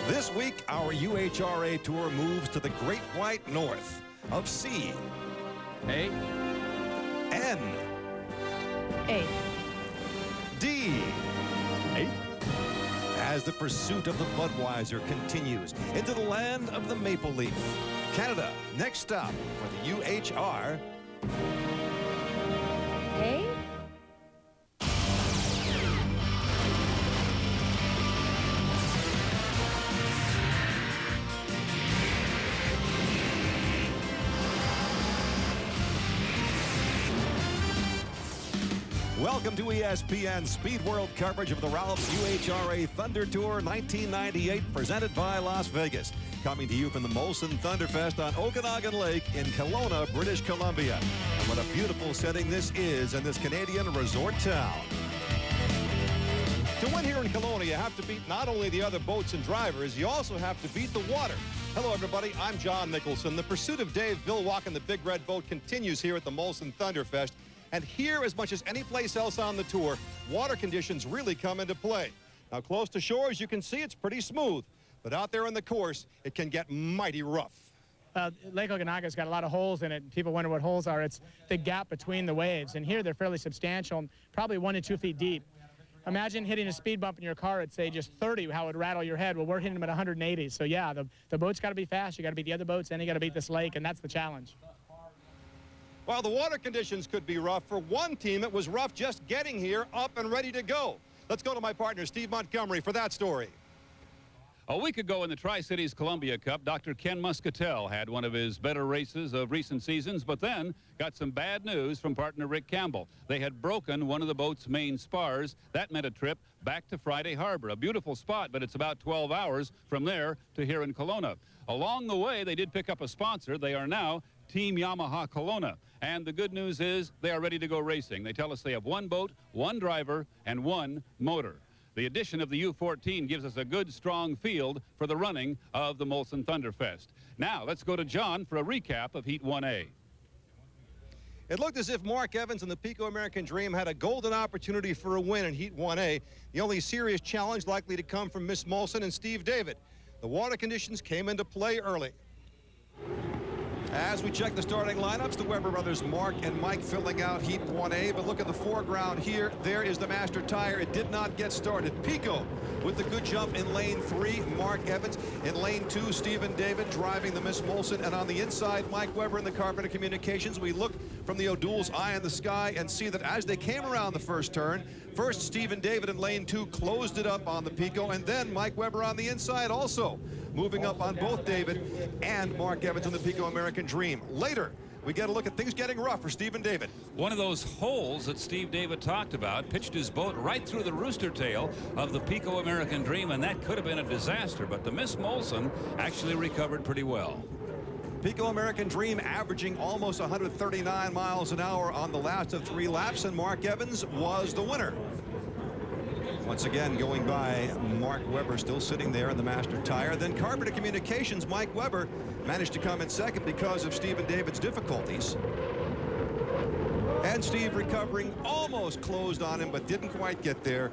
This week, our UHRA tour moves to the Great White North of C. A. N. A. D. A. As the pursuit of the Budweiser continues into the land of the Maple Leaf. Canada, next stop for the UHR. A. Welcome to ESPN Speed World coverage of the Ralph's UHRA Thunder Tour 1998, presented by Las Vegas. Coming to you from the Molson Thunderfest on Okanagan Lake in Kelowna, British Columbia. And what a beautiful setting this is in this Canadian resort town. To win here in Kelowna, you have to beat not only the other boats and drivers, you also have to beat the water. Hello, everybody. I'm John Nicholson. The pursuit of Dave Billwalk and the Big Red Boat continues here at the Molson Thunderfest. And here, as much as any place else on the tour, water conditions really come into play. Now, close to shore, as you can see, it's pretty smooth. But out there on the course, it can get mighty rough. Lake Okanaga's got a lot of holes in it, and people wonder what holes are. It's the gap between the waves, and here they're fairly substantial, and probably 1 to 2 feet deep. Imagine hitting a speed bump in your car at, say, just 30, how it would rattle your head. Well, we're hitting them at 180. So, yeah, the boat's got to be fast. You got to beat the other boats, and you got to beat this lake, and that's the challenge. While the water conditions could be rough, for one team, it was rough just getting here, up and ready to go. Let's go to my partner, Steve Montgomery, for that story. A week ago in the Tri-Cities Columbia Cup, Dr. Ken Muscatel had one of his better races of recent seasons, but then got some bad news from partner Rick Campbell. They had broken one of the boat's main spars. That meant a trip back to Friday Harbor. A beautiful spot, but it's about 12 hours from there to here in Kelowna. Along the way, they did pick up a sponsor. They are now Team Yamaha Kelowna. And the good news is they are ready to go racing. They tell us they have one boat, one driver, and one motor. The addition of the U-14 gives us a good, strong field for the running of the Molson Thunderfest. Now, let's go to John for a recap of Heat 1A. It looked as if Mark Evans and the Pico American Dream had a golden opportunity for a win in Heat 1A. The only serious challenge likely to come from Miss Molson and Steve David. The water conditions came into play early. As we check the starting lineups, the Weber brothers Mark and Mike filling out Heat 1A. But look at the foreground here. There is the master tire. It did not get started. Pico with the good jump in lane 3. Mark Evans in lane 2. Stephen David driving the Miss Molson. And on the inside, Mike Weber in the Carpenter Communications. We look from the O'Doul's eye in the sky and see that as they came around the first turn, first Stephen David in lane 2 closed it up on the Pico. And then Mike Weber on the inside also moving up on both David and Mark Evans in the Pico American Dream. Later, we get a look at things getting rough for Stephen David. One of those holes that Steve David talked about pitched his boat right through the rooster tail of the Pico American Dream, and that could have been a disaster, but the Miss Molson actually recovered pretty well. Pico American Dream averaging almost 139 miles an hour on the last of 3 laps, and Mark Evans was the winner. Once again, going by Mark Weber, still sitting there in the master tire. Then Carpenter Communications, Mike Weber managed to come in second because of Stephen David's difficulties. And Steve recovering, almost closed on him, but didn't quite get there.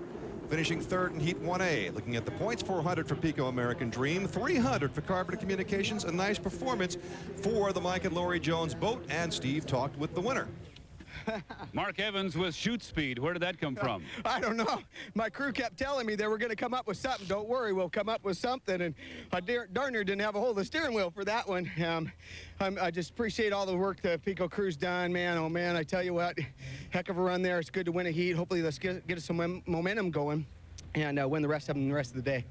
Finishing third in Heat 1A. Looking at the points, 400 for Pico American Dream, 300 for Carpenter Communications. A nice performance for the Mike and Lori Jones boat, and Steve talked with the winner. Mark Evans with shoot speed. Where did that come from? I don't know. My crew kept telling me they were going to come up with something. Don't worry, we'll come up with something. And I darn near didn't have a hold of the steering wheel for that one. I just appreciate all the work the Pico crew's done, man. Oh, man, I tell you what, heck of a run there. It's good to win a heat. Hopefully, let's get us some momentum going and win the rest of them the rest of the day.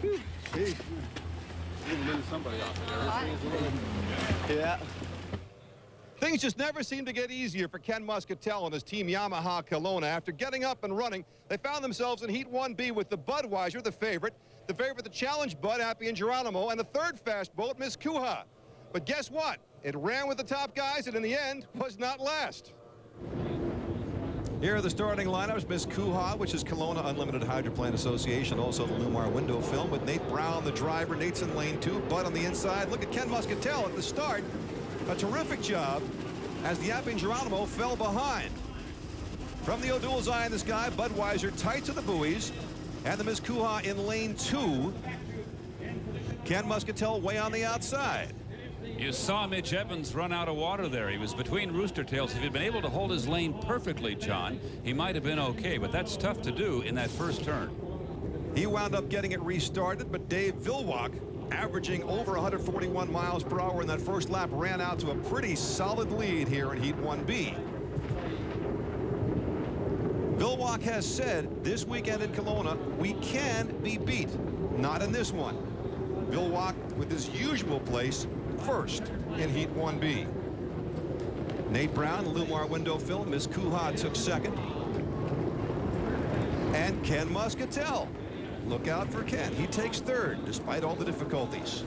You can lose somebody off there. Yeah. Things just never seem to get easier for Ken Muscatel and his team Yamaha Kelowna. After getting up and running, they found themselves in Heat 1B with the Budweiser, the favorite, the challenge Bud, Happy and Geronimo, and the third fast boat, Miss Kuha. But guess what? It ran with the top guys and in the end was not last. Here are the starting lineups. Miss Kuha, which is Kelowna Unlimited Hydroplane Association, also the Lumar window film with Nate Brown, the driver. Nate's in lane 2, Bud on the inside. Look at Ken Muscatel at the start. A terrific job as the Happy and Geronimo fell behind. From the O'Doul's eye in the sky, Budweiser tight to the buoys. And the Miss Kuha in lane 2. Ken Muscatel way on the outside. You saw Mitch Evans run out of water there. He was between rooster tails. If he'd been able to hold his lane perfectly, John, he might have been okay, but that's tough to do in that first turn. He wound up getting it restarted, but Dave Vilwalk, averaging over 141 miles per hour in that first lap, ran out to a pretty solid lead here in Heat 1B. Vilwalk has said this weekend in Kelowna, we can be beat. Not in this one. Vilwalk with his usual place first in Heat 1B. Nate Brown, Lumar window film. Miss Kuha took second. And Ken Muscatel. Look out for Ken. He takes third despite all the difficulties.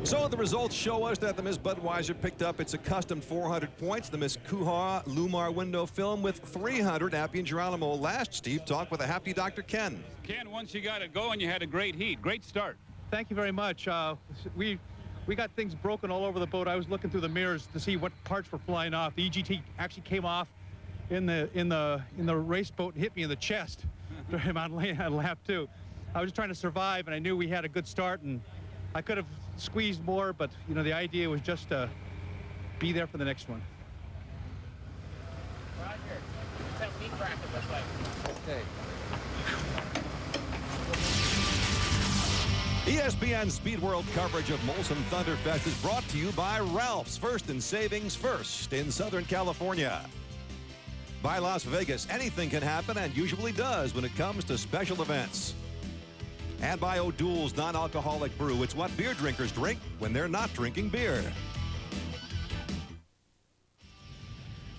So the results show us that the Miss Budweiser picked up its accustomed 400 points. The Miss Kuha Lumar window film with 300. Appy and Geronimo last. Steve talked with a happy Dr. Ken. Ken, once you got it going, you had a great heat. Great start. Thank you very much. We got things broken all over the boat. I was looking through the mirrors to see what parts were flying off. The EGT actually came off in the race boat and hit me in the chest on lap 2. I was just trying to survive, and I knew we had a good start, and I could have squeezed more, but you know, the idea was just to be there for the next one. Roger. What's that meat bracket look like? E Okay. ESPN Speed World coverage of Molson Thunderfest is brought to you by Ralph's, first in savings, first in Southern California. By Las Vegas, anything can happen and usually does when it comes to special events. And by O'Doul's non-alcoholic brew. It's what beer drinkers drink when they're not drinking beer.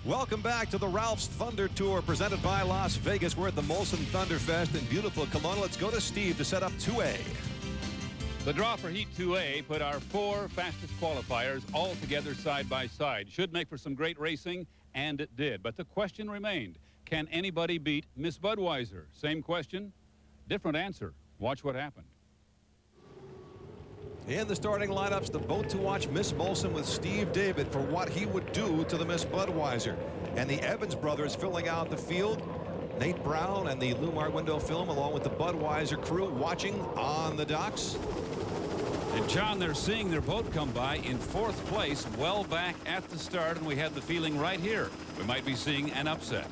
Welcome back to the Ralph's Thunder Tour presented by Las Vegas. We're at the Molson Thunderfest in beautiful Kelowna. Let's go to Steve to set up 2A. The draw for Heat 2A put our 4 fastest qualifiers all together side by side. Should make for some great racing, and it did. But the question remained, can anybody beat Miss Budweiser? Same question, different answer. Watch what happened. In the starting lineups, the boat to watch, Miss Molson with Steve David for what he would do to the Miss Budweiser. And the Evans brothers filling out the field. Nate Brown and the Lumar window film along with the Budweiser crew watching on the docks. And John, they're seeing their boat come by in 4th place, well back at the start, and we had the feeling right here we might be seeing an upset.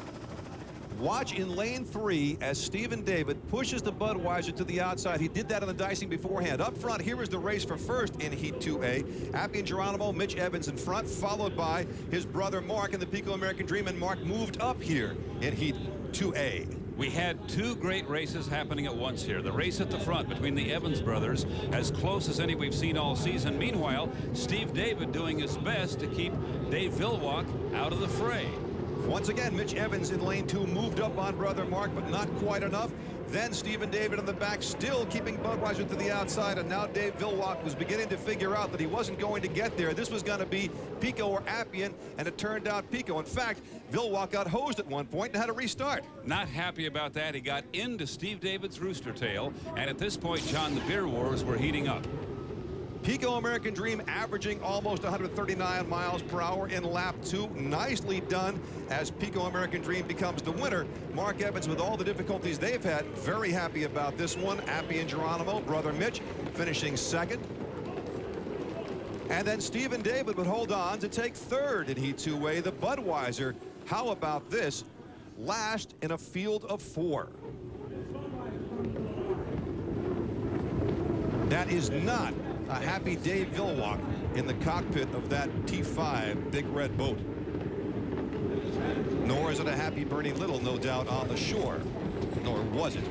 Watch in lane 3 as Stephen David pushes the Budweiser to the outside. He did that in the dicing beforehand. Up front, here is the race for first in Heat 2A. Appy and Geronimo, Mitch Evans in front, followed by his brother Mark in the Pico American Dream, and Mark moved up here in Heat 2A. We had 2 great races happening at once here. The race at the front between the Evans brothers, as close as any we've seen all season. Meanwhile, Steve David doing his best to keep Dave Vilwalk out of the fray. Once again, Mitch Evans in lane 2 moved up on brother Mark, but not quite enough. Then Stephen David in the back, still keeping Budweiser to the outside, and now Dave Vilwalk was beginning to figure out that he wasn't going to get there. This was going to be Pico or Appian, and it turned out Pico. In fact, Vilwalk got hosed at one point and had to restart. Not happy about that. He got into Steve David's rooster tail, and at this point, John, the beer wars were heating up. Pico American Dream averaging almost 139 miles per hour in lap 2. Nicely done as Pico American Dream becomes the winner. Mark Evans, with all the difficulties they've had, very happy about this one. Appy and Geronimo, brother Mitch, finishing second. And then Stephen David would hold on to take third in Heat 2A. The Budweiser, how about this? Last in a field of 4. That is not a happy Dave Vilwalk in the cockpit of that T5 big red boat. Nor is it a happy Bernie Little, no doubt, on the shore. Nor was it.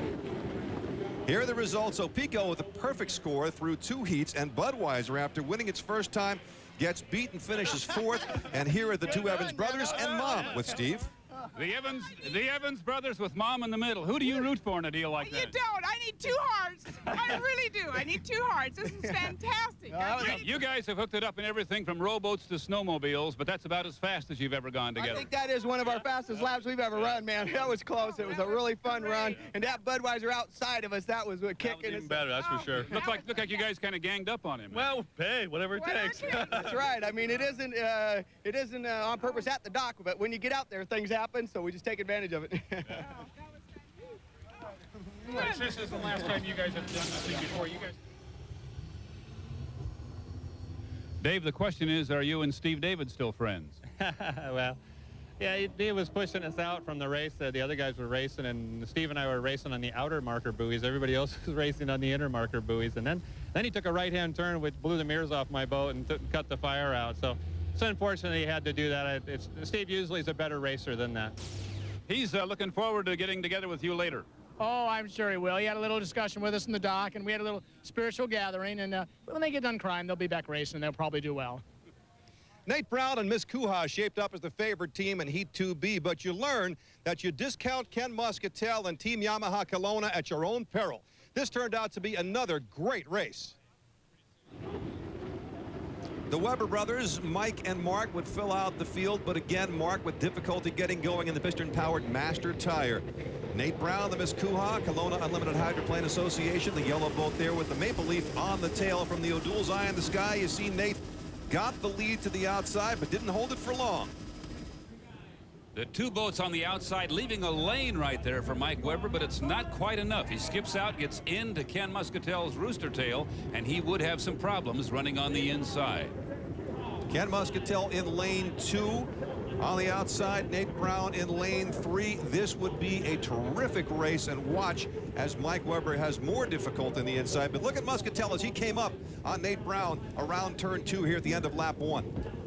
Here are the results. So Pico with a perfect score through 2 heats, and Budweiser, after winning its first time, gets beat and finishes 4th. And here are the 2 Evans brothers and Mom with Steve. The Evans brothers with Mom in the middle. Who do you root for in a deal like that? You don't. I need 2 hearts. I really do. I need 2 hearts. This is fantastic. You guys have hooked it up in everything from rowboats to snowmobiles, but that's about as fast as you've ever gone together. I think that is one of our fastest laps we've ever run, man. That was close. It was a really fun run. And that Budweiser outside of us, that was what kicking us. Even better, that's for sure. Look like you guys kind of ganged up on him. Well, hey, whatever it takes. That's right. I mean, it isn't on purpose at the dock, but when you get out there, things happen, so we just take advantage of it. This is the last time you guys have done nothing before. You guys. Dave, the question is, are you and Steve David still friends? Well, yeah, he was pushing us out from the race. The other guys were racing, and Steve and I were racing on the outer marker buoys. Everybody else was racing on the inner marker buoys. And then he took a right-hand turn, which blew the mirrors off my boat and cut the fire out. So unfortunately, he had to do that. Steve usually is a better racer than that. He's looking forward to getting together with you later. Oh, I'm sure he will. He had a little discussion with us in the dock, and we had a little spiritual gathering. And when they get done crying, they'll be back racing, and they'll probably do well. Nate Brown and Miss Kuha shaped up as the favored team in Heat 2B, but you learn that you discount Ken Muscatel and Team Yamaha Kelowna at your own peril. This turned out to be another great race. The Weber brothers, Mike and Mark, would fill out the field, but again, Mark with difficulty getting going in the piston-powered Master tire. Nate Brown, the Miss Kuha, Kelowna Unlimited Hydroplane Association, the yellow boat there with the maple leaf on the tail. From the O'Doul's eye in the sky, you see Nate got the lead to the outside, but didn't hold it for long. The two boats on the outside, leaving a lane right there for Mike Weber, but it's not quite enough. He skips out, gets into Ken Muscatel's rooster tail, and he would have some problems running on the inside. Ken Muscatel in lane 2. On the outside, Nate Brown in lane 3. This would be a terrific race, and watch as Mike Weber has more difficulty in the inside. But look at Muscatel as he came up on Nate Brown around turn 2 here at the end of lap 1.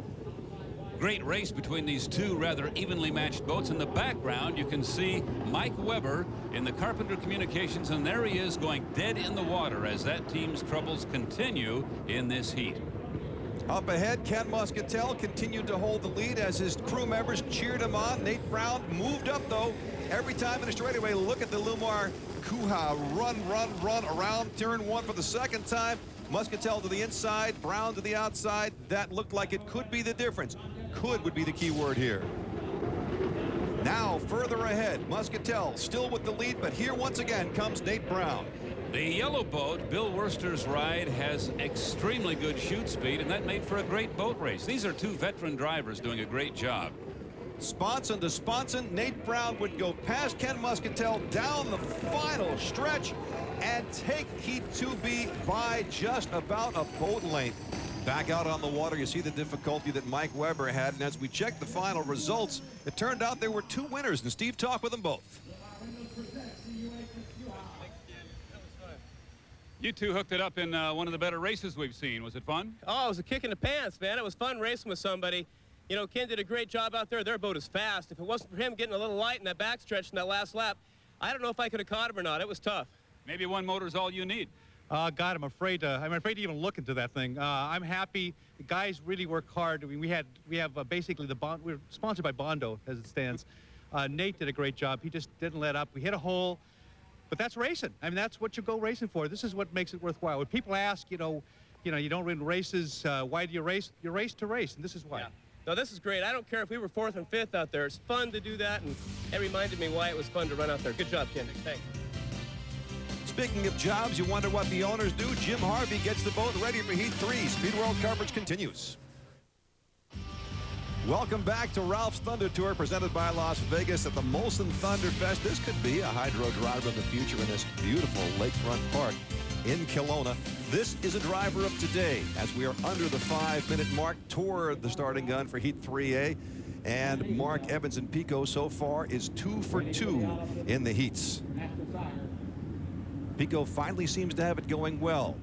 Great race between these two rather evenly matched boats. In the background, you can see Mike Weber in the Carpenter Communications, and there he is going dead in the water as that team's troubles continue in this heat. Up ahead, Ken Muscatel continued to hold the lead as his crew members cheered him on. Nate Brown moved up, though. Every time in a straightaway, look at the Lumar Kuha run around turn 1 for the second time. Muscatel to the inside, Brown to the outside. That looked like it could be the difference. Could would be the key word here. Now, further ahead, Muscatel still with the lead, but here once again comes Nate Brown. The yellow boat, Bill Worster's ride, has extremely good chute speed, and that made for a great boat race. These are two veteran drivers doing a great job. Sponson to Sponson, Nate Brown would go past Ken Muscatel down the final stretch and take Heat 2B by just about a boat length. Back out on the water, you see the difficulty that Mike Weber had, and as we check the final results, it turned out there were two winners, and Steve talked with them both. You two hooked it up in one of the better races we've seen. Was it fun? Oh, it was a kick in the pants, man. It was fun racing with somebody. You know, Ken did a great job out there. Their boat is fast. If it wasn't for him getting a little light in that backstretch in that last lap, I don't know if I could have caught him or not. It was tough. Maybe one motor's all you need. God, I'm afraid to even look into that thing. I'm happy. The guys really work hard. I mean, we have basically we're sponsored by Bondo as it stands. Nate did a great job. He just didn't let up. We hit a hole. But that's racing. I mean, that's what you go racing for. This is what makes it worthwhile. When people ask, you don't win races, why do you race? You race to race, and this is why. Yeah. No, this is great. I don't care if we were 4th and 5th out there. It's fun to do that, and it reminded me why it was fun to run out there. Good job, Ken. Thanks. Speaking of jobs, you wonder what the owners do. Jim Harvey gets the boat ready for Heat 3. Speed World coverage continues. Welcome back to Ralph's Thunder Tour, presented by Las Vegas at the Molson Thunderfest. This could be a hydro driver of the future in this beautiful lakefront park in Kelowna. This is a driver of today as we are under the 5-minute mark toward the starting gun for Heat 3A. And Mark Evans in Pico so far is 2 for 2 in the heats. Pico finally seems to have it going well.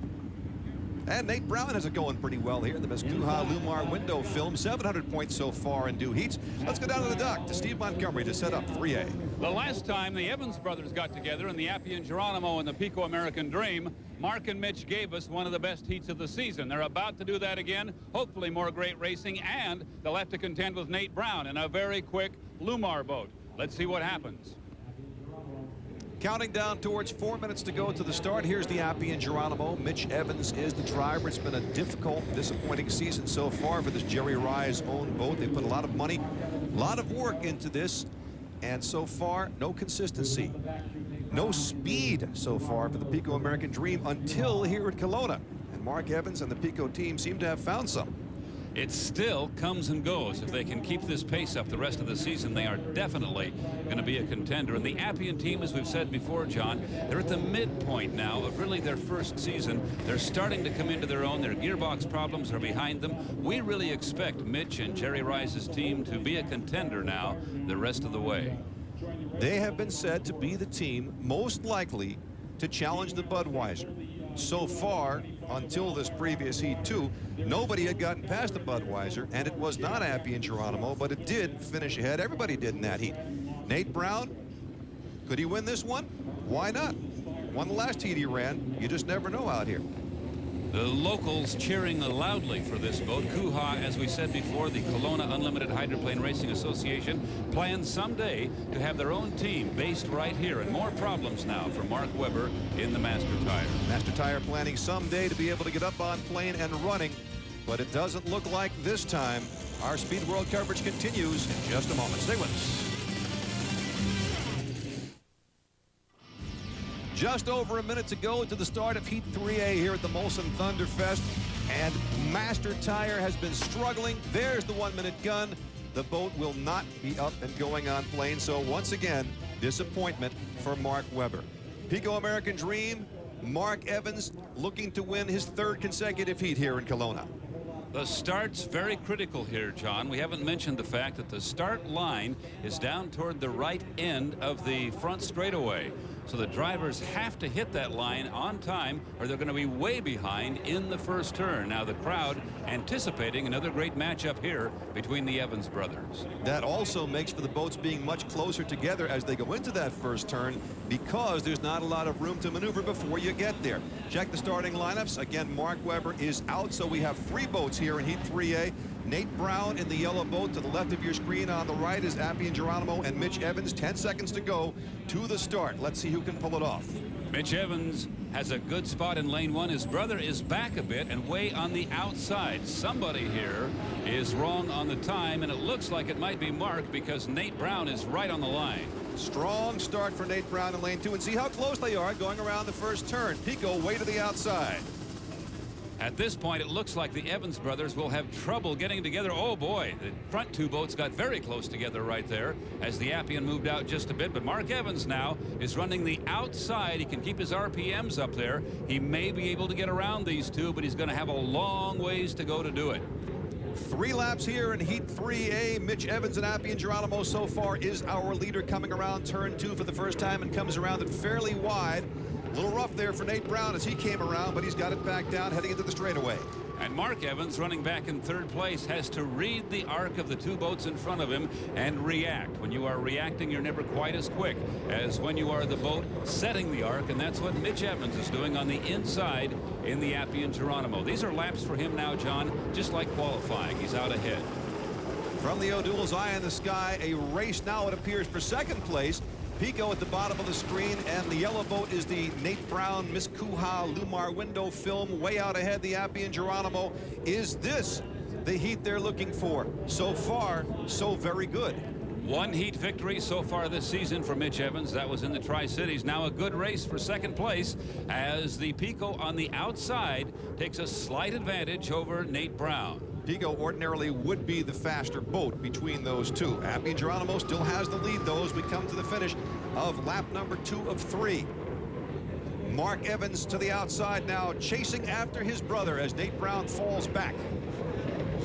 And Nate Brown has it going pretty well here. The Miss Kuha Lumar window film, 700 points so far in due heats. Let's go down to the dock to Steve Montgomery to set up 3A. The last time the Evans brothers got together in the Appian Geronimo and the Pico American Dream, Mark and Mitch gave us one of the best heats of the season. They're about to do that again. Hopefully more great racing, and they'll have to contend with Nate Brown in a very quick Lumar boat. Let's see what happens. Counting down towards 4 minutes to go to the start. Here's the Appian Geronimo. Mitch Evans is the driver. It's been a difficult, disappointing season so far for this Jerry Rye's own boat. They put a lot of money, a lot of work into this, and so far, no consistency. No speed so far for the Pico American Dream until here at Kelowna. And Mark Evans and the Pico team seem to have found some. It still comes and goes. If they can keep this pace up the rest of the season, they are definitely going to be a contender. And the Appian team, as we've said before, John, they're at the midpoint now of really their first season. They're starting to come into their own. Their gearbox problems are behind them. We really expect Mitch and Jerry Rice's team to be a contender now the rest of the way. They have been said to be the team most likely to challenge the Budweiser. So far, until this previous Heat 2, nobody had gotten past the Budweiser, and it was not Appian Geronimo, but it did finish ahead. Everybody did in that heat. Nate Brown, could he win this one? Why not? Won the last heat he ran. You just never know out here. The locals cheering loudly for this boat. Kuha, as we said before, the Kelowna Unlimited Hydroplane Racing Association plans someday to have their own team based right here. And more problems now for Mark Webber in the Master Tire. Master Tire planning someday to be able to get up on plane and running, but it doesn't look like this time. Our Speed World coverage continues in just a moment. Stay with us. Just over a minute to go to the start of Heat 3A here at the Molson Thunderfest, and Master Tire has been struggling. There's the 1-minute gun. The boat will not be up and going on plane, so once again, disappointment for Mark Webber. Pico American Dream, Mark Evans looking to win his 3rd consecutive heat here in Kelowna. The start's very critical here, John. We haven't mentioned the fact that the start line is down toward the right end of the front straightaway. So the drivers have to hit that line on time, or they're going to be way behind in the first turn. Now the crowd anticipating another great matchup here between the Evans brothers. That also makes for the boats being much closer together as they go into that first turn, because there's not a lot of room to maneuver before you get there. Check the starting lineups. Again, Mark Webber is out, so we have 3 boats here in Heat 3A. Nate Brown in the yellow boat. To the left of your screen on the right is Appian Geronimo and Mitch Evans. 10 seconds to go to the start. Let's see who can pull it off. Mitch Evans has a good spot in lane 1. His brother is back a bit and way on the outside. Somebody here is wrong on the time, and it looks like it might be Mark, because Nate Brown is right on the line. Strong start for Nate Brown in lane 2, and see how close they are going around the first turn. Pico way to the outside. At this point, it looks like the Evans brothers will have trouble getting together. Oh boy, the front 2 boats got very close together right there as the Appian moved out just a bit. But Mark Evans now is running the outside. He can keep his RPMs up there. He may be able to get around these 2, but he's going to have a long ways to go to do it. 3 laps here in Heat 3A. Mitch Evans and Appian Geronimo so far is our leader, coming around turn 2 for the first time and comes around it fairly wide. A little rough there for Nate Brown as he came around, but he's got it back down heading into the straightaway. And Mark Evans, running back in 3rd place, has to read the arc of the 2 boats in front of him and react. When you are reacting, you're never quite as quick as when you are the boat setting the arc, and that's what Mitch Evans is doing on the inside in the Appian Geronimo. These are laps for him now, John, just like qualifying. He's out ahead. From the O'Doul's eye in the sky, a race now, it appears, for 2nd place. Pico at the bottom of the screen, and the yellow boat is the Nate Brown, Miss Kuha, Lumar window film. Way out ahead, the Appian Geronimo. Is this the heat they're looking for? So far, so very good. 1 heat victory so far this season for Mitch Evans. That was in the Tri-Cities. Now a good race for 2nd place as the Pico on the outside takes a slight advantage over Nate Brown. Pico ordinarily would be the faster boat between those 2. Appian Geronimo still has the lead, though, as we come to the finish of lap number 2 of 3. Mark Evans to the outside now, chasing after his brother as Nate Brown falls back.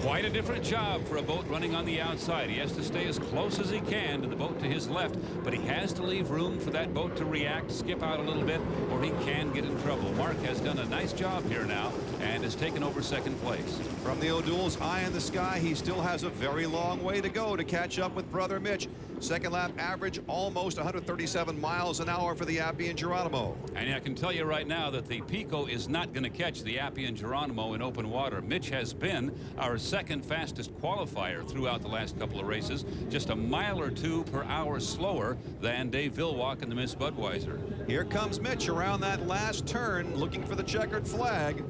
Quite a different job for a boat running on the outside. He has to stay as close as he can to the boat to his left, but he has to leave room for that boat to react, skip out a little bit, or he can get in trouble. Mark has done a nice job here now and has taken over 2nd place. From the O'Doul's eye in the sky, he still has a very long way to go to catch up with brother Mitch. 2nd lap average almost 137 miles an hour for the Appian Geronimo. And I can tell you right now that the Pico is not going to catch the Appian Geronimo in open water. Mitch has been our 2nd fastest qualifier throughout the last couple of races, just a mile or 2 per hour slower than Dave Vilwalk and the Miss Budweiser. Here comes Mitch around that last turn, looking for the checkered flag.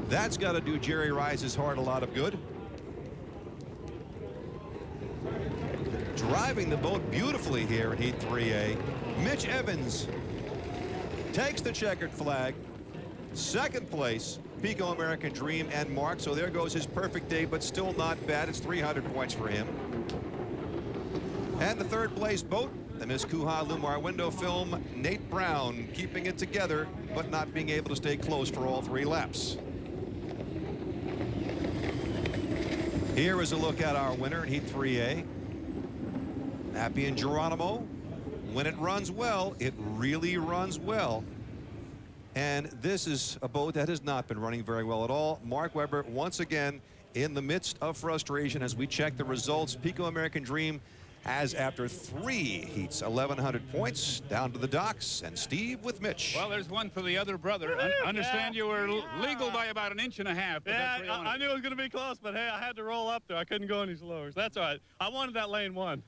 That's got to do Jerry Rice's heart a lot of good. Driving the boat beautifully here in Heat 3A. Mitch Evans takes the checkered flag. 2nd place Pico American Dream and Mark. So there goes his perfect day, but still not bad. It's 300 points for him. And the third place boat, the Miss Kuha Lumar window film, Nate Brown, keeping it together, but not being able to stay close for all 3 laps. Here is a look at our winner in Heat 3A. Happy and Geronimo. When it runs well, it really runs well. And this is a boat that has not been running very well at all. Mark Webber, once again, in the midst of frustration as we check the results. Pico American Dream has, after 3 heats, 1,100 points, down to the docks, and Steve with Mitch. Well, there's one for the other brother. Understand you were legal by about 1.5 inches. Yeah, I knew it was going to be close, but hey, I had to roll up there. I couldn't go any slower. That's all right. I wanted that lane 1.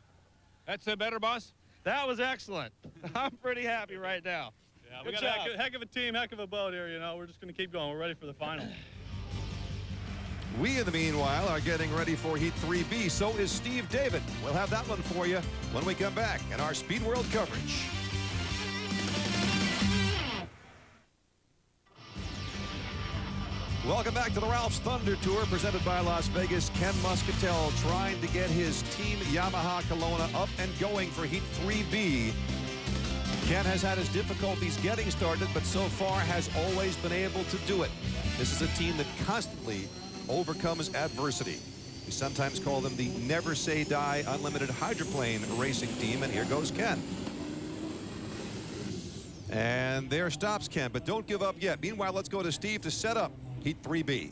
That's better, boss? That was excellent. I'm pretty happy right now. Yeah, we got a heck of a team, heck of a boat here, you know. We're just going to keep going. We're ready for the final. We, in the meanwhile, are getting ready for Heat 3B. So is Steve David. We'll have that one for you when we come back in our Speed World coverage. Welcome back to the Ralph's Thunder Tour, presented by Las Vegas. Ken Muscatel trying to get his team Yamaha Kelowna up and going for Heat 3B. Ken has had his difficulties getting started, but so far has always been able to do it. This is a team that constantly overcomes adversity. We sometimes call them the never say die unlimited hydroplane racing team, and here goes Ken. And there stops Ken, but don't give up yet. Meanwhile, let's go to Steve to set up Heat 3B.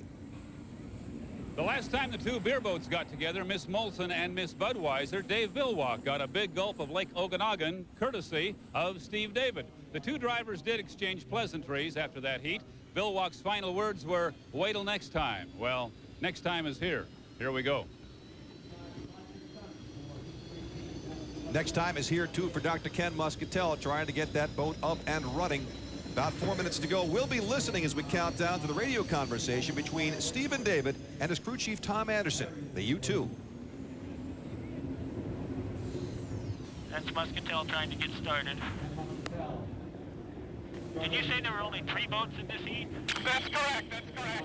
The last time the 2 beer boats got together, Miss Molson and Miss Budweiser, Dave Vilwalk got a big gulp of Lake Okanagan, courtesy of Steve David. The 2 drivers did exchange pleasantries after that heat. Vilwalk's final words were, "Wait till next time." Well, next time is here. Here we go. Next time is here, too, for Dr. Ken Muscatel, trying to get that boat up and running. About 4 minutes to go. We'll be listening as we count down to the radio conversation between Steve and David and his crew chief, Tom Anderson, the U2. That's Muscatel trying to get started. Did you say there were only 3 boats in this heat? That's correct, that's correct.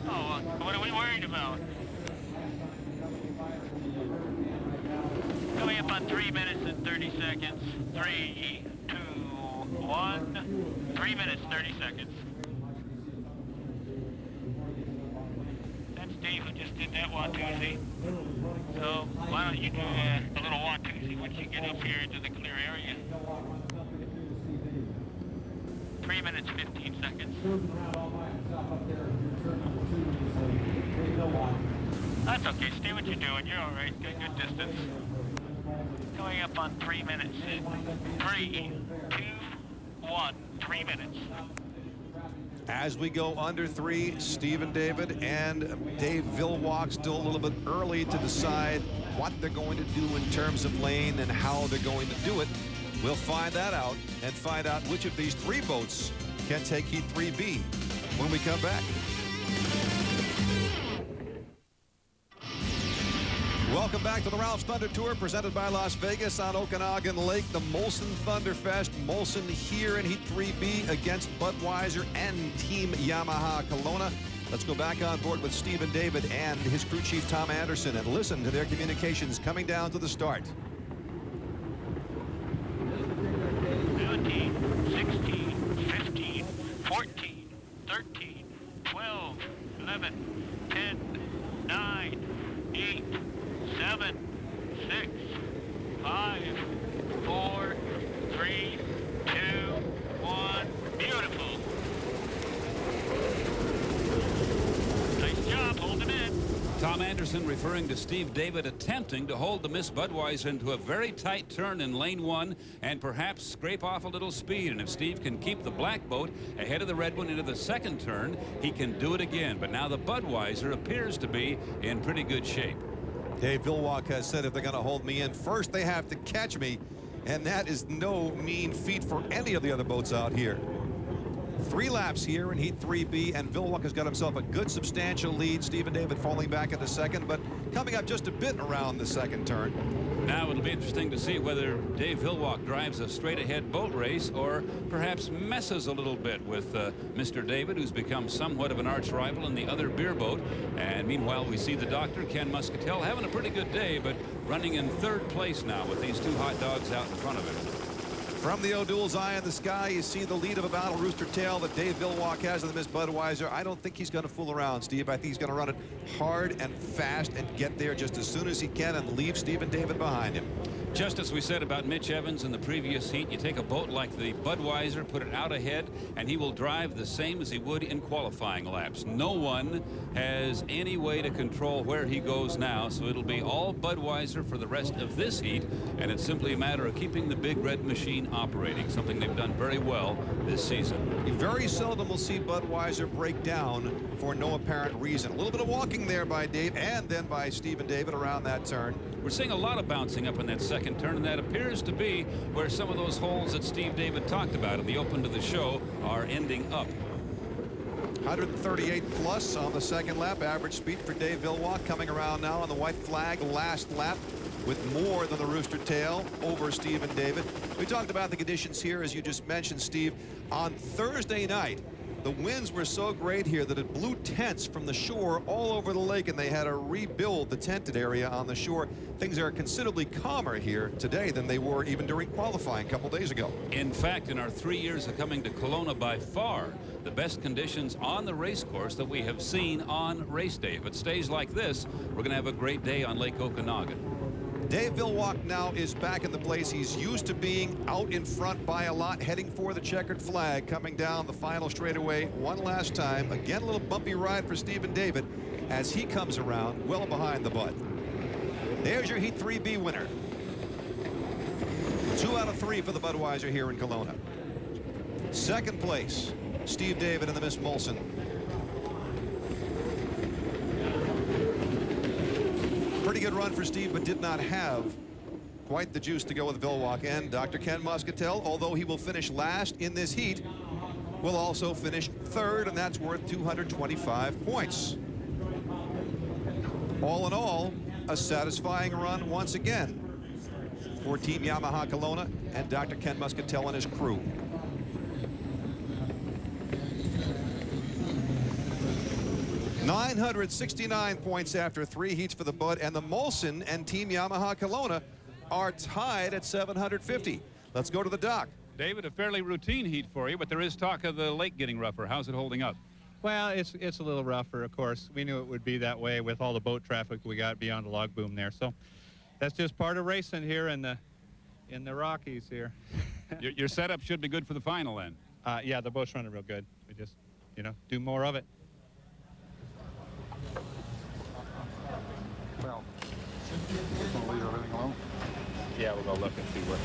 Oh, what are we worried about? Coming up on 3 minutes and 30 seconds. 3, 2, 1. 3 minutes, 30 seconds. That's Dave who just did that 1-2-see. So why don't you do a little 1-2-see once you get up here into the clear area. 3 minutes, 15 seconds. That's okay. Stay what you're doing. You're all right. Got good distance. Coming up on 3 minutes. 3, 2, 1. 3 minutes. As we go under 3, Steve and David and Dave Vilwalk still a little bit early to decide what they're going to do in terms of lane and how they're going to do it. We'll find that out and find out which of these 3 boats can take Heat 3B when we come back. Welcome back to the Ralph's Thunder Tour, presented by Las Vegas on Okanagan Lake. The Molson Thunderfest. Molson here in Heat 3B against Budweiser and Team Yamaha Kelowna. Let's go back on board with Steve and David and his crew chief, Tom Anderson, and listen to their communications coming down to the start. 17, 16, 15, 14, 13, 12, 11, 10, 9, 8, 7, 6, 5, 4, 3, 2, 1. Beautiful. Nice job holding it. Tom Anderson referring to Steve David attempting to hold the Miss Budweiser into a very tight turn in lane 1 and perhaps scrape off a little speed. And if Steve can keep the black boat ahead of the red one into the second turn, he can do it again. But now the Budweiser appears to be in pretty good shape. Dave Vilwalk has said if they're going to hold me in, first they have to catch me, and that is no mean feat for any of the other boats out here. 3 laps here in Heat 3B, and Vilwalk has got himself a good substantial lead. Steve and David falling back in the second, but coming up just a bit around the second turn. Now it'll be interesting to see whether Dave Villwock drives a straight-ahead boat race or perhaps messes a little bit with Mr. David, who's become somewhat of an arch rival in the other beer boat. And meanwhile, we see the doctor, Ken Muscatel, having a pretty good day, but running in 3rd place now with these 2 hot dogs out in front of him. From the O'Doul's eye in the sky, you see the lead of a Battle Rooster Tail that Dave Villwock has in the Miss Budweiser. I don't think he's going to fool around, Steve. I think he's going to run it hard and fast and get there just as soon as he can and leave Stephen David behind him. Just as we said about Mitch Evans in the previous heat, you take a boat like the Budweiser, put it out ahead, and he will drive the same as he would in qualifying laps. No one has any way to control where he goes now, so it'll be all Budweiser for the rest of this heat, and it's simply a matter of keeping the big red machine operating, something they've done very well this season. You very seldom will see Budweiser break down for no apparent reason. A little bit of walking there by Dave and then by Stephen David around that turn. We're seeing a lot of bouncing up in that second turn, and that appears to be where some of those holes that Steve David talked about in the open to the show are ending up. 138 plus on the second lap. Average speed for Dave Villwock coming around now on the white flag last lap with more than the Rooster Tail over Stephen David. We talked about the conditions here, as you just mentioned, Steve. On Thursday night, the winds were so great here that it blew tents from the shore all over the lake, and they had to rebuild the tented area on the shore. Things are considerably calmer here today than they were even during qualifying a couple days ago. In fact, in our 3 years of coming to Kelowna, by far the best conditions on the race course that we have seen on race day. If it stays like this, we're going to have a great day on Lake Okanagan. Dave Villwock now is back in the place he's used to being, out in front by a lot, heading for the checkered flag, coming down the final straightaway one last time. Again, a little bumpy ride for Stephen David as he comes around well behind the Bud. There's your Heat 3B winner. 2 out of 3 for the Budweiser here in Kelowna. Second place, Steve David in the Miss Molson. Pretty good run for Steve, but did not have quite the juice to go with Villwock. And Dr. Ken Muscatel, although he will finish last in this heat, will also finish 3rd, and that's worth 225 points. All in all, a satisfying run once again for Team Yamaha Kelowna and Dr. Ken Muscatel and his crew. $969 points after 3 heats for the Bud, and the Molson and Team Yamaha Kelowna are tied at 750. Let's go to the dock. David, a fairly routine heat for you, but there is talk of the lake getting rougher. How's it holding up? Well, it's a little rougher, of course. We knew it would be that way with all the boat traffic we got beyond the log boom there. So that's just part of racing here in the Rockies here. Your setup should be good for the final then. Yeah, the boat's running real good. We just, do more of it. Well, we'll leave everything alone. Yeah, we'll go look and see where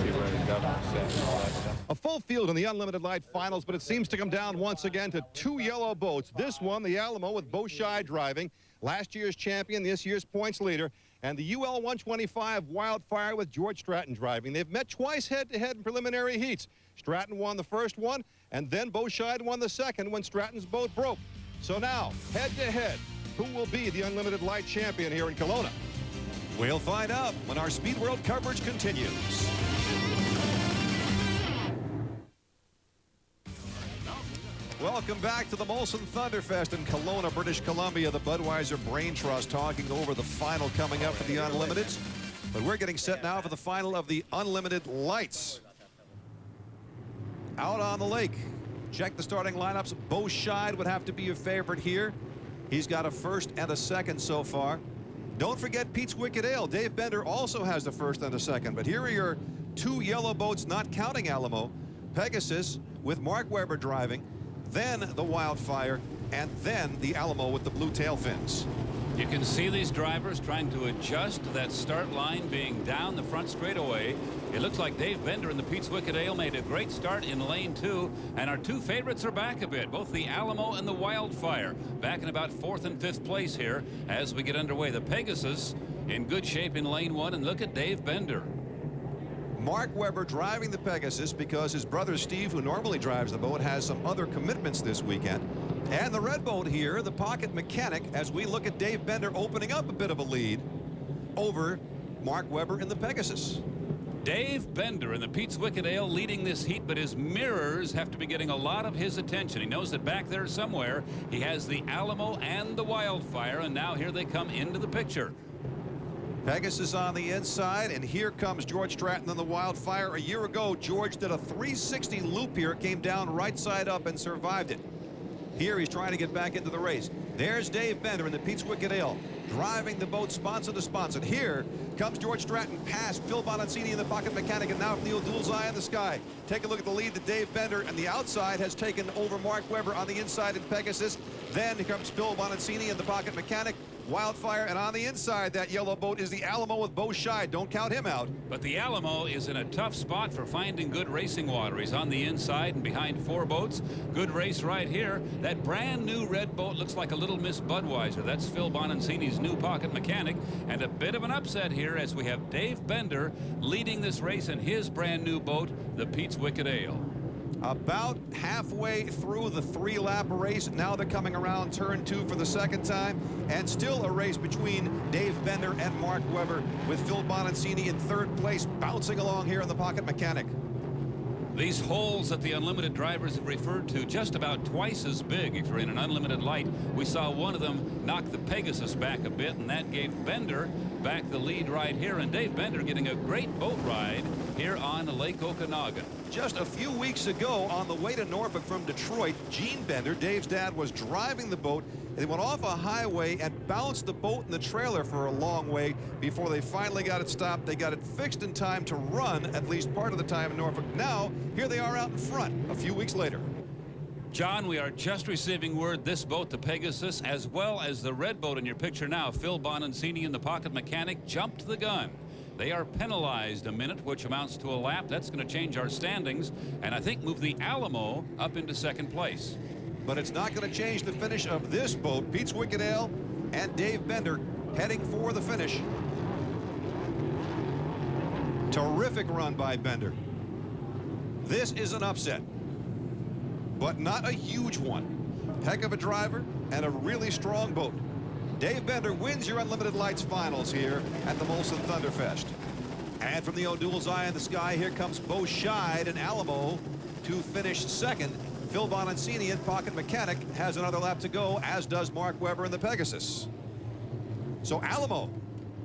the governor's at and all that stuff. A full field in the Unlimited Light Finals, but it seems to come down once again to 2 yellow boats. This one, the Alamo, with Bo Shai driving, last year's champion, this year's points leader, and the UL 125 Wildfire with George Stratton driving. They've met twice head-to-head in preliminary heats. Stratton won the first one, and then Bo Shai won the second when Stratton's boat broke. So now, head-to-head, who will be the Unlimited Light champion here in Kelowna? We'll find out when our Speed World coverage continues. Welcome back to the Molson Thunderfest in Kelowna, British Columbia. The Budweiser Brain Trust talking over the final coming up for the Unlimiteds. But we're getting set now for the final of the Unlimited Lights. Out on the lake. Check the starting lineups. Bo Shai would have to be your favorite here. He's got a first and a second so far. Don't forget Pete's Wicked Ale. Dave Bender also has the first and a second. But here are your 2 yellow boats, not counting Alamo. Pegasus with Mark Webber driving, then the Wildfire, and then the Alamo with the blue tail fins. You can see these drivers trying to adjust to that start line being down the front straightaway. It looks like Dave Bender and the Pete's Wicked Ale made a great start in lane 2, and our 2 favorites are back a bit, both the Alamo and the Wildfire, back in about 4th and 5th place here as we get underway. The Pegasus in good shape in lane 1, and look at Dave Bender. Mark Webber driving the Pegasus because his brother Steve, who normally drives the boat, has some other commitments this weekend. And the red boat here, the Pocket Mechanic, as we look at Dave Bender opening up a bit of a lead over Mark Webber in the Pegasus. Dave Bender in the Pete's Wicked Ale leading this heat, but his mirrors have to be getting a lot of his attention. He knows that back there somewhere he has the Alamo and the Wildfire, and now here they come into the picture. Pegasus on the inside, and here comes George Stratton on the Wildfire. A year ago, George did a 360 loop here, came down right side up and survived it. Here he's trying to get back into the race. There's Dave Bender in the Pete's Wicked Ale, driving the boat sponsor to sponsor. Here comes George Stratton past Phil Bonazzini in the Pocket Mechanic, and now from the O'Doul's Eye in the Sky. Take a look at the lead that Dave Bender and the outside has taken over Mark Webber on the inside in Pegasus. Then here comes Phil Bonazzini in the Pocket Mechanic, Wildfire, and on the inside that yellow boat is the Alamo with Bo Scheid. Don't count him out. But the Alamo is in a tough spot for finding good racing water. He's on the inside and behind 4 boats. Good race right here. That brand new red boat looks like a little Miss Budweiser. That's Phil Bonazzini's new Pocket Mechanic. And a bit of an upset here as we have Dave Bender leading this race in his brand new boat, the Pete's Wicked Ale. About halfway through the 3-lap race. Now they're coming around turn 2 for the second time, and still a race between Dave Bender and Mark Webber, with Phil Bonazzini in 3rd place, bouncing along here in the Pocket Mechanic. These holes that the unlimited drivers have referred to, just about twice as big if you're in an unlimited light. We saw one of them knock the Pegasus back a bit, and that gave Bender back the lead right here. And Dave Bender getting a great boat ride here on Lake Okanagan. Just a few weeks ago, on the way to Norfolk from Detroit, Gene Bender, Dave's dad, was driving the boat. They went off a highway and bounced the boat in the trailer for a long way before they finally got it stopped. They got it fixed in time to run at least part of the time in Norfolk. Now, here they are out in front a few weeks later. John, we are just receiving word this boat, the Pegasus, as well as the red boat in your picture now, Phil Bonazzini in the Pocket Mechanic, jumped the gun. They are penalized a minute, which amounts to a lap. That's going to change our standings, and I think move the Alamo up into 2nd place. But it's not going to change the finish of this boat. Pete's Wicked Ale and Dave Bender heading for the finish. Terrific run by Bender. This is an upset, but not a huge one. Heck of a driver and a really strong boat. Dave Bender wins your Unlimited Lights finals here at the Molson Thunderfest. And from the O'Doul's Eye in the Sky, here comes Bo Scheid and Alamo to finish 2nd. Phil Bonazzini in Pocket Mechanic has another lap to go, as does Mark Webber in the Pegasus. So Alamo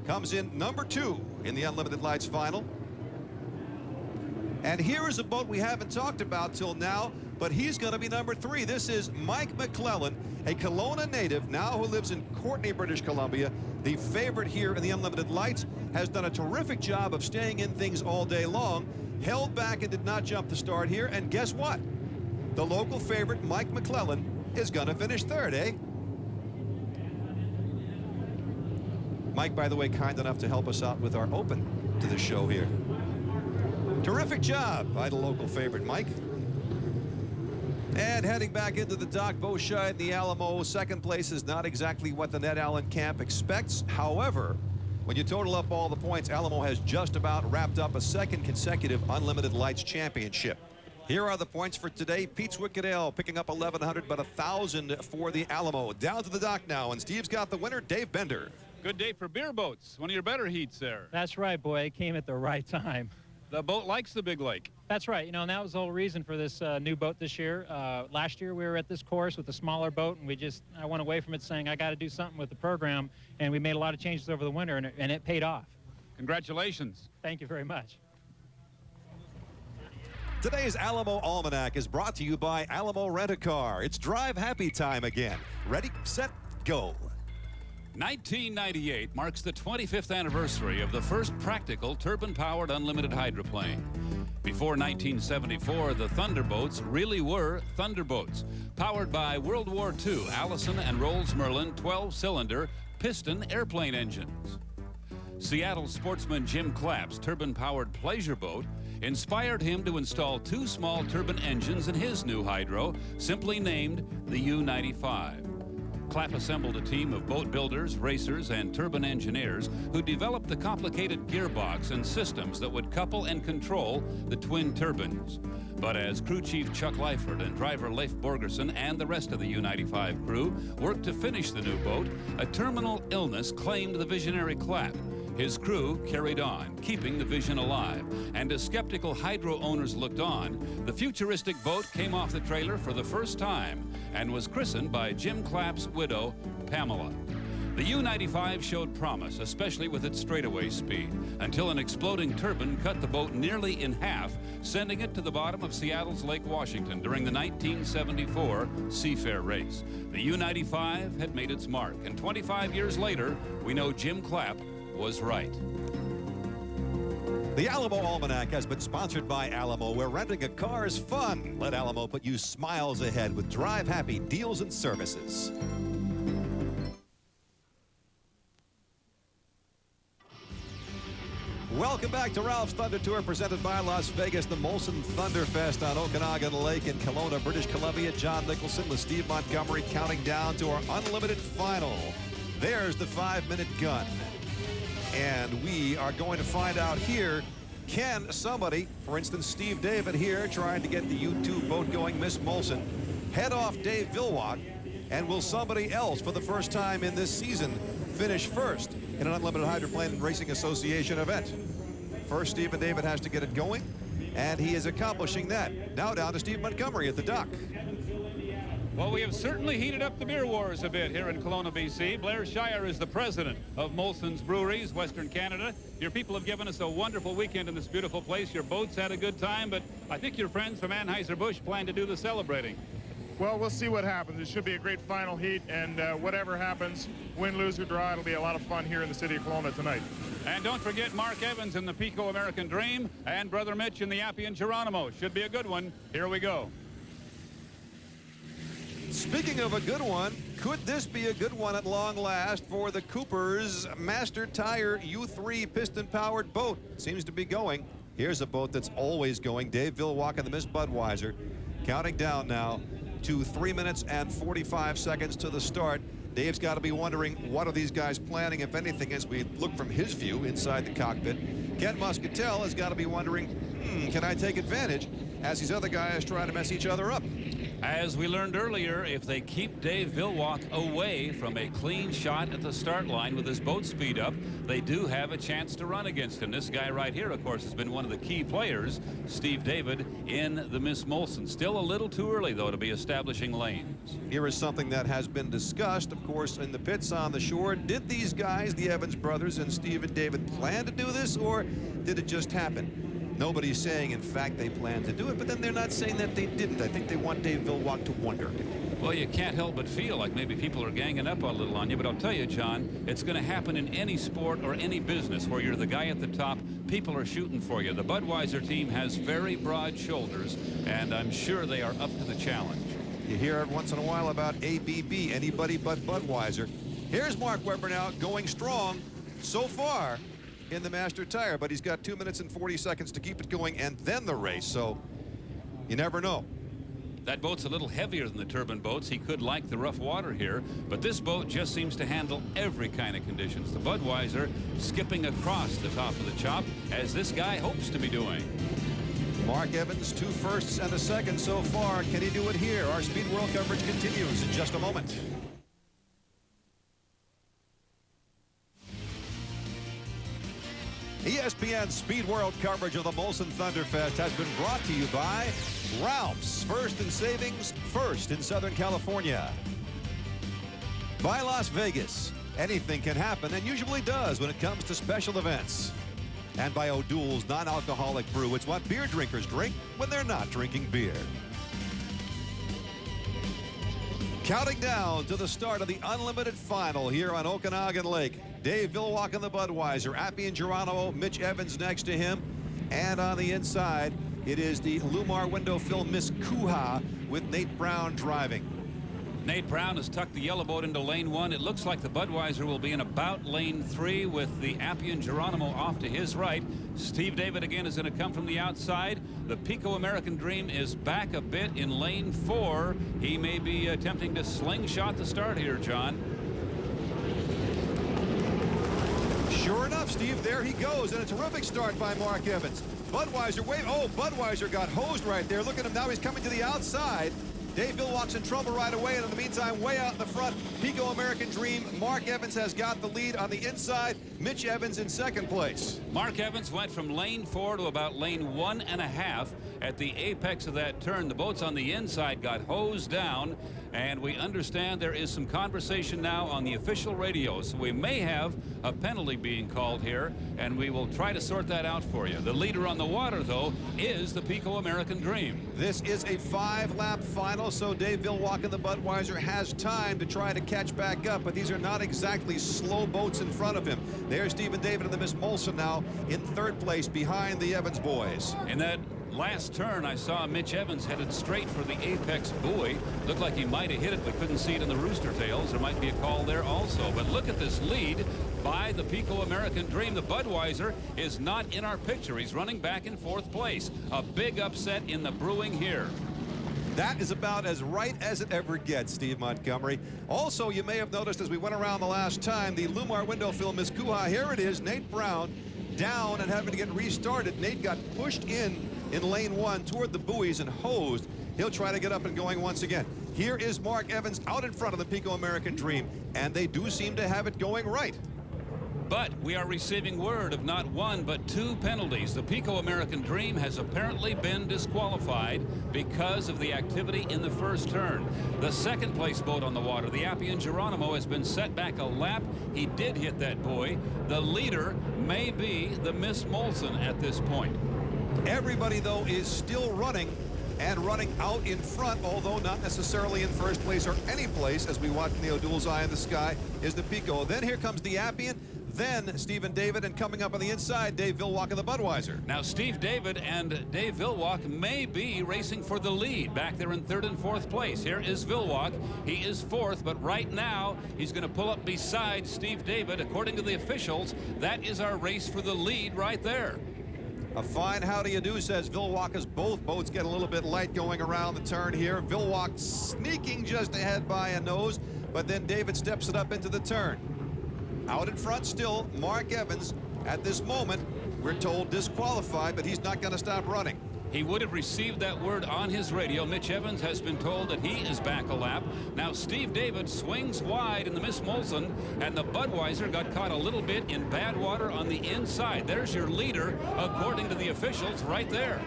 comes in number 2 in the Unlimited Lights final. And here is a boat we haven't talked about till now, but he's going to be number 3. This is Mike McClellan, a Kelowna native now who lives in Courtenay, British Columbia. The favorite here in the Unlimited Lights, has done a terrific job of staying in things all day long, held back and did not jump the start here. And guess what? The local favorite, Mike McClellan, is going to finish 3rd, eh? Mike, by the way, kind enough to help us out with our open to the show here. Terrific job by the local favorite, Mike. And heading back into the dock, Bo Scheid in the Alamo. 2nd place is not exactly what the Ned Allen camp expects. However, when you total up all the points, Alamo has just about wrapped up a 2nd consecutive Unlimited Lights championship. Here are the points for today. Pete's Wicked Ale picking up 1,100, but 1,000 for the Alamo. Down to the dock now, and Steve's got the winner, Dave Bender. Good day for beer boats. One of your better heats there. That's right, boy. It came at the right time. The boat likes the big lake. That's right. You know, and that was the whole reason for this new boat this year. Last year we were at this course with a smaller boat, and I went away from it saying I got to do something with the program, and we made a lot of changes over the winter, and it paid off. Congratulations. Thank you very much. Today's Alamo Almanac is brought to you by Alamo Rent-A-Car. It's drive happy time again. Ready, set, go. 1998 marks the 25th anniversary of the first practical turbine-powered unlimited hydroplane. Before 1974, the Thunderboats really were Thunderboats, powered by World War II Allison and Rolls Merlin 12-cylinder piston airplane engines. Seattle sportsman Jim Clapp's turbine-powered pleasure boat inspired him to install 2 small turbine engines in his new hydro, simply named the U-95. Clapp assembled a team of boat builders, racers, and turbine engineers who developed the complicated gearbox and systems that would couple and control the twin turbines. But as crew chief Chuck Leifert and driver Leif Borgerson and the rest of the U-95 crew worked to finish the new boat, a terminal illness claimed the visionary Clapp. His crew carried on, keeping the vision alive. And as skeptical hydro owners looked on, the futuristic boat came off the trailer for the first time and was christened by Jim Clapp's widow, Pamela. The U-95 showed promise, especially with its straightaway speed, until an exploding turbine cut the boat nearly in half, sending it to the bottom of Seattle's Lake Washington during the 1974 Seafair race. The U-95 had made its mark, and 25 years later, we know Jim Clapp was right. The Alamo Almanac has been sponsored by Alamo, where renting a car is fun. Let Alamo put you smiles ahead with Drive Happy deals and services. Welcome back to Ralph's Thunder Tour, presented by Las Vegas, the Molson Thunderfest on Okanagan Lake in Kelowna, British Columbia. John Nicholson with Steve Montgomery counting down to our unlimited final. There's the 5-minute gun. And we are going to find out here, can somebody, for instance, Steve David here, trying to get the U2 boat going, Miss Molson, head off Dave Villwock, and will somebody else, for the first time in this season, finish first in an Unlimited Hydroplane Racing Association event? First, Steve and David has to get it going, and he is accomplishing that. Now down to Steve Montgomery at the dock. Well, we have certainly heated up the beer wars a bit here in Kelowna, BC. Blair Shire is the president of Molson's Breweries, Western Canada. Your people have given us a wonderful weekend in this beautiful place. Your boats had a good time, but I think your friends from Anheuser-Busch plan to do the celebrating. Well, we'll see what happens. It should be a great final heat, and whatever happens, win, lose, or draw, it'll be a lot of fun here in the city of Kelowna tonight. And don't forget Mark Evans in the Pico American Dream and Brother Mitch in the Appian Geronimo. Should be a good one. Here we go. Speaking of a good one, could this be a good one at long last for the Cooper's Master Tire U3 piston-powered boat? Seems to be going. Here's a boat that's always going. Dave Villwock and the Miss Budweiser counting down now to 3 minutes and 45 seconds to the start. Dave's got to be wondering, what are these guys planning, if anything, as we look from his view inside the cockpit. Ken Muscatel has got to be wondering, can I take advantage, as these other guys try to mess each other up? As we learned earlier, if they keep Dave Villwock away from a clean shot at the start line with his boat speed up, they do have a chance to run against him. This guy right here, of course, has been one of the key players, Steve David, in the Miss Molson. Still a little too early, though, to be establishing lanes. Here is something that has been discussed, of course, in the pits on the shore. Did these guys, the Evans brothers and Steve and David, plan to do this, or did it just happen? Nobody's saying, in fact, they planned to do it, but then they're not saying that they didn't. I think they want Dave Villwock to wonder. Well, you can't help but feel like maybe people are ganging up a little on you, but I'll tell you, John, it's going to happen in any sport or any business where you're the guy at the top. People are shooting for you. The Budweiser team has very broad shoulders, and I'm sure they are up to the challenge. You hear every once in a while about ABB, anybody but Budweiser. Here's Mark Webber now going strong so far in the Master Tire, but he's got 2 minutes and 40 seconds to keep it going and then the race, so you never know. That boat's a little heavier than the turbine boats. He could like the rough water here, but this boat just seems to handle every kind of conditions. The Budweiser skipping across the top of the chop, as this guy hopes to be doing. Mark Evans, 2 firsts and a second so far. Can he do it here? Our Speed World coverage continues in just a moment. ESPN Speed World coverage of the Molson Thunderfest has been brought to you by Ralph's, first in savings, first in Southern California. By Las Vegas, anything can happen, and usually does when it comes to special events. And by O'Doul's non-alcoholic brew. It's what beer drinkers drink when they're not drinking beer. Counting down to the start of the unlimited final here on Okanagan Lake. Dave Villwock in the Budweiser, Appian Geronimo, Mitch Evans next to him. And on the inside, it is the Lumar window film Miss Kuha with Nate Brown driving. Nate Brown has tucked the yellow boat into lane 1. It looks like the Budweiser will be in about lane 3 with the Appian Geronimo off to his right. Steve David again is going to come from the outside. The Pico American Dream is back a bit in lane 4. He may be attempting to slingshot the start here, John. Sure enough, Steve, there he goes, and a terrific start by Mark Evans. Budweiser, Budweiser got hosed right there. Look at him now, he's coming to the outside. Dave Villwock's in trouble right away, and in the meantime, way out in the front, Pico American Dream, Mark Evans has got the lead on the inside. Mitch Evans in second place. Mark Evans went from lane 4 to about lane 1.5. At the apex of that turn, the boats on the inside got hosed down, and we understand there is some conversation now on the official radio. So we may have a penalty being called here, and we will try to sort that out for you. The leader on the water, though, is the Pico American Dream. This is a 5-lap final, so Dave Villwock in the Budweiser has time to try to catch back up, but these are not exactly slow boats in front of him. There's Stephen David and the Miss Molson now in third place behind the Evans boys. In that last turn, I saw Mitch Evans headed straight for the apex buoy. Looked like he might have hit it. We couldn't see it in the rooster tails. There might be a call there also. But look at this lead by the Pico American Dream. The Budweiser is not in our picture. He's running back in fourth place. A big upset in the brewing here. That is about as right as it ever gets, Steve Montgomery. Also, you may have noticed as we went around the last time, the Lumar window film is Kuha. Here it is, Nate Brown down and having to get restarted. Nate got pushed in lane 1 toward the buoys and hosed. He'll try to get up and going once again. Here is Mark Evans out in front of the Pico American Dream, and they do seem to have it going right. But we are receiving word of not 1 but 2 penalties. The Pico American Dream has apparently been disqualified because of the activity in the first turn. The second place boat on the water, the Appian Geronimo, has been set back a lap. He did hit that buoy. The leader may be the Miss Molson at this point. Everybody, though, is still running and running out in front, although not necessarily in first place or any place. As we watch the O'Doul's Eye in the Sky is the Pico. Then here comes the Appian, then Stephen David, and coming up on the inside, Dave Villwock of the Budweiser. Now, Steve David and Dave Villwock may be racing for the lead back there in third and fourth place. Here is Villwock. He is fourth, but right now he's going to pull up beside Steve David. According to the officials, that is our race for the lead right there. A fine how do you do, says Villwock, as both boats get a little bit light going around the turn here. Villwock sneaking just ahead by a nose, but then David steps it up into the turn. Out in front still, Mark Evans. At this moment, we're told disqualified, but he's not going to stop running. He would have received that word on his radio. Mitch Evans has been told that he is back a lap. Now Steve David swings wide in the Miss Molson, and the Budweiser got caught a little bit in bad water on the inside. There's your leader, according to the officials, right there.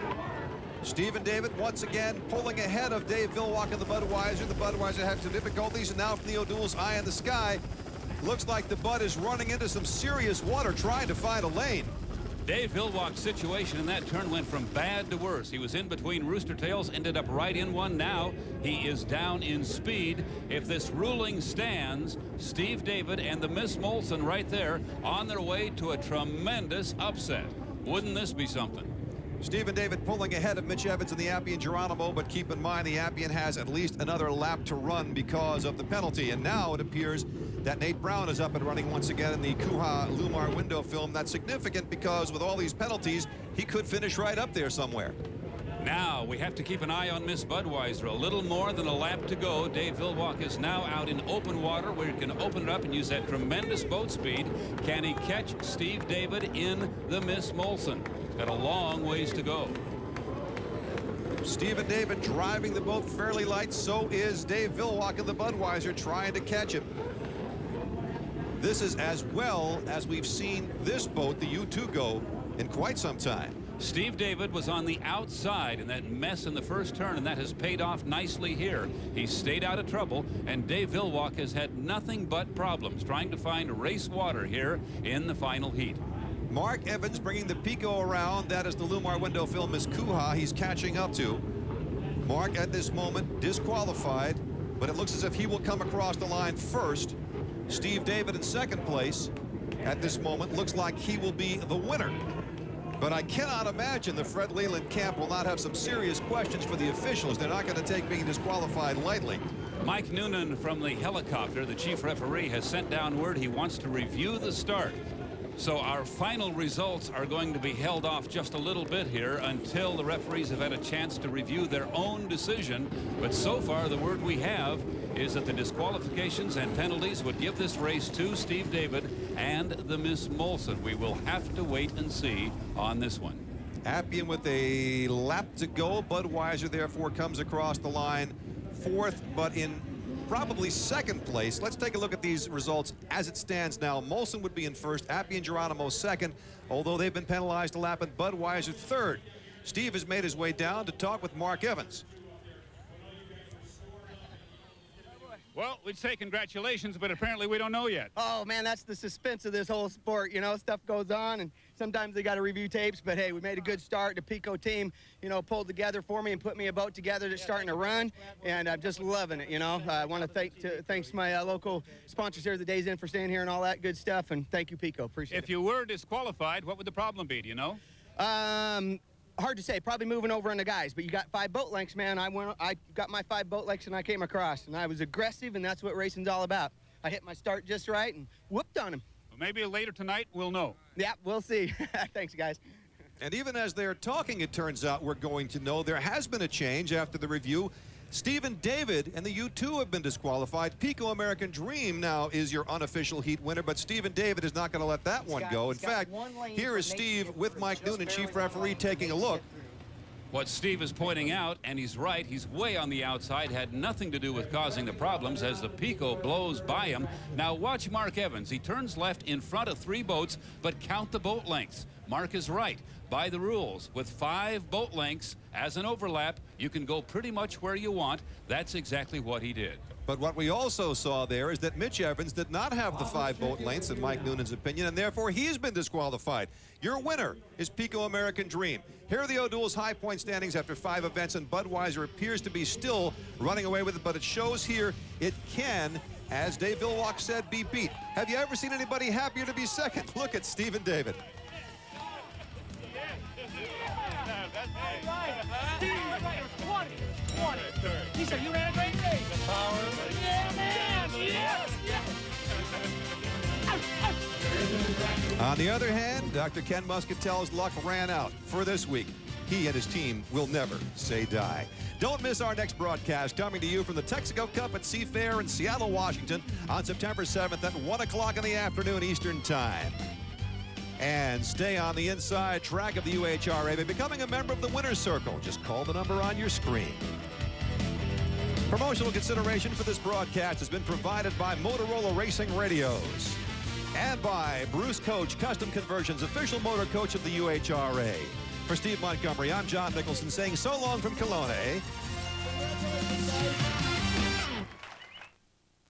Stephen David once again pulling ahead of Dave Villwock of the Budweiser. The Budweiser had some difficulties, and now from the O'Doul's Eye in the Sky, looks like the Bud is running into some serious water trying to find a lane. Dave Villwock's situation in that turn went from bad to worse. He was in between rooster tails, ended up right in one. Now he is down in speed. If this ruling stands, Steve David and the Miss Molson right there on their way to a tremendous upset. Wouldn't this be something? Stephen David pulling ahead of Mitch Evans in the Appian Geronimo, but keep in mind the Appian has at least another lap to run because of the penalty. And now it appears that Nate Brown is up and running once again in the Kuha Lumar window film. That's significant because with all these penalties, he could finish right up there somewhere. Now we have to keep an eye on Miss Budweiser. A little more than a lap to go. Dave Villwock is now out in open water where he can open it up and use that tremendous boat speed. Can he catch Steve David in the Miss Molson? Got a long ways to go. Stephen David driving the boat fairly light. So is Dave Villwock of the Budweiser trying to catch him. This is as well as we've seen this boat, the U2, go in quite some time. Steve David was on the outside in that mess in the first turn, and that has paid off nicely here. He stayed out of trouble, and Dave Villwock has had nothing but problems trying to find race water here in the final heat. Mark Evans bringing the Pico around. That is the Lumar window film is Kuha he's catching up to. Mark at this moment disqualified, but it looks as if he will come across the line first. Steve David in second place at this moment. Looks like he will be the winner. But I cannot imagine the Fred Leland camp will not have some serious questions for the officials. They're not going to take being disqualified lightly. Mike Noonan from the helicopter, the chief referee, has sent down word he wants to review the start. So our final results are going to be held off just a little bit here until the referees have had a chance to review their own decision. But so far, the word we have is that the disqualifications and penalties would give this race to Steve David and the Miss Molson. We will have to wait and see on this one. Appian with a lap to go. Budweiser, therefore, comes across the line 4th, but in probably 2nd place. Let's take a look at these results as it stands now. Molson would be in 1st, Appy and Geronimo 2nd, although they've been penalized a lap, and Budweiser 3rd. Steve has made his way down to talk with Mark Evans. Well, we'd say congratulations, but apparently we don't know yet. Oh, man, that's the suspense of this whole sport. You know, stuff goes on, and sometimes they got to review tapes. But, hey, we made a good start. The Pico team, you know, pulled together for me and put me a boat together that's starting to run, and I'm just loving it, you know. I want to thanks my local sponsors here, the Days In, for staying here and all that good stuff, and thank you, Pico. Appreciate it. If you were disqualified, what would the problem be, do you know? Hard to say. Probably moving over on the guys, but you got 5 boat lengths, man. I got my 5 boat lengths, and I came across, and I was aggressive, and that's what racing's all about. I hit my start just right and whooped on him. Well, maybe later tonight we'll know. Yeah, we'll see. Thanks, guys. And even as they're talking, it turns out we're going to know there has been a change after the review. Stephen David and the U2 have been disqualified. Pico American Dream now is your unofficial heat winner, but Stephen David is not going to let that one go. In fact, here is Steve with Mike Noonan, chief referee, taking a look. What Steve is pointing out, and he's right, he's way on the outside, had nothing to do with causing the problems as the Pico blows by him. Now watch Mark Evans. He turns left in front of 3 boats, but count the boat lengths. Mark is right. By the rules, with 5 boat lengths as an overlap, you can go pretty much where you want. That's exactly what he did. But what we also saw there is that Mitch Evans did not have the 5 boat lengths, in Mike Noonan's opinion, and therefore he's been disqualified. Your winner is Pico American Dream. Here are the O'Douls' high point standings after 5 events, and Budweiser appears to be still running away with it, but it shows here it can, as Dave Villwock said, be beat. Have you ever seen anybody happier to be second? Look at Stephen David. He said you ran a great race. The power. Yeah, man. Yes. On the other hand, Dr. Ken Muscatel's luck ran out for this week. He and his team will never say die. Don't miss our next broadcast, coming to you from the Texaco Cup at Seafair in Seattle, Washington on September 7th at 1 o'clock in the afternoon Eastern Time. And stay on the inside track of the UHRA by becoming a member of the Winner's Circle. Just call the number on your screen. Promotional consideration for this broadcast has been provided by Motorola Racing Radios and by Bruce Coach Custom Conversions, official motor coach of the UHRA. For Steve Montgomery, I'm John Nicholson saying so long from Kelowna.